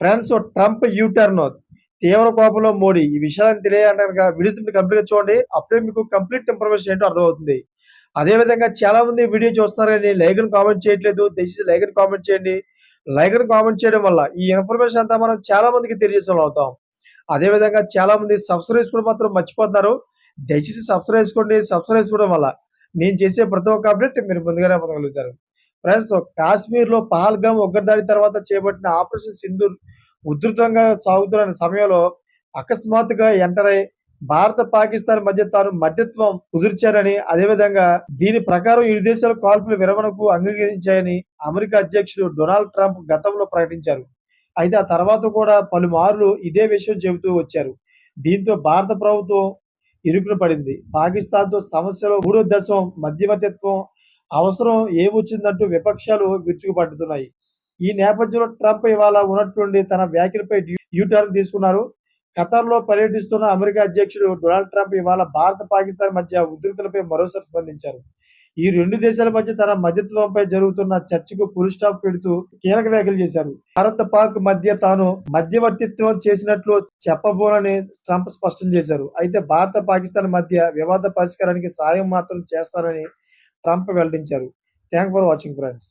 France Trump U turn తీవ్ర కోపంలో మోడీ. ఈ విషయాలను తెలియాలంటే గనక వీడియోని కంప్లీట్‌గా చూడండి. అప్పుడే మీకు కంప్లీట్ ఇన్ఫర్మేషన్ ఏంటో అర్థమవుతుంది. అదే విధంగా చాలా మంది వీడియో చూస్తున్నారు గానీ లైక్ అండ్ కామెంట్ చేయట్లేదు. దయచేసి లైక్ అండ్ కామెంట్ చేయండి. లైక్ అండ్ కామెంట్ చేయడం వల్ల ఈ ఇన్ఫర్మేషన్ అంతా మనం చాలా మందికి తెలియజేసేవాళ్ళం అవుతాం. అదే విధంగా చాలా మంది సబ్స్క్రైబ్ చేసుకోవడం మాత్రం మర్చిపోతున్నారు. దయచేసి సబ్స్క్రైబ్ చేసుకోండి. సబ్స్క్రైబ్ చేసుకోవడం వల్ల నేను చేసే ప్రతి ఒక్క అప్డేట్ మీరు ముందుగానే పొందగలుగుతారు. ఫ్రెండ్స్, కాశ్మీర్‌లో పహల్గామ్ ఉగ్రదాడి తర్వాత చేపట్టిన ఆపరేషన్ సింధూర్ ఉధృతంగా సాగుతున్న సమయంలో అకస్మాత్తుగా ఎంటర్ అయి భారత, పాకిస్తాన్ మధ్య తాను మధ్యత్వం కుదిర్చారని, అదేవిధంగా దీని ప్రకారం ఇరు దేశాలు కాల్పుల విరమణకు అంగీకరించాయని అమెరికా అధ్యక్షుడు డొనాల్డ్ ట్రంప్ గతంలో ప్రకటించారు. అయితే ఆ తర్వాత కూడా పలుమార్లు ఇదే విషయం చెబుతూ వచ్చారు. దీంతో భారత ప్రభుత్వం ఇరుకున పడింది. పాకిస్తాన్‌తో సమస్యలో మూడో దేశం మధ్యవర్తిత్వం అవసరం ఏమొచ్చిందంటూ విపక్షాలు విరుచుకుపడుతున్నాయి. ఈ నేపథ్యంలో ట్రంప్ ఇవాళ ఉన్నట్టుండి తన వ్యాఖ్యలపై యూటర్న్ తీసుకున్నారు. ఖతార్‌లో పర్యటిస్తున్న అమెరికా అధ్యక్షుడు డొనాల్డ్ ట్రంప్ ఇవాళ భారత, పాకిస్తాన్ మధ్య ఉద్రిక్తతలపై మరోసారి స్పందించారు. ఈ రెండు దేశాల మధ్య తన మధ్యత్వంపై జరుగుతున్న చర్చకు ఫుల్ స్టాప్ పెడుతూ కీలక వ్యాఖ్యలు చేశారు. భారత్, పాక్ మధ్య తాను మధ్యవర్తిత్వం చేసినట్లు చెప్పబోనని ట్రంప్ స్పష్టం చేశారు. అయితే భారత, పాకిస్తాన్ మధ్య వివాద పరిష్కారానికి సాయం మాత్రం చేస్తానని ట్రంప్ వెల్లడించారు. Thanks for watching friends.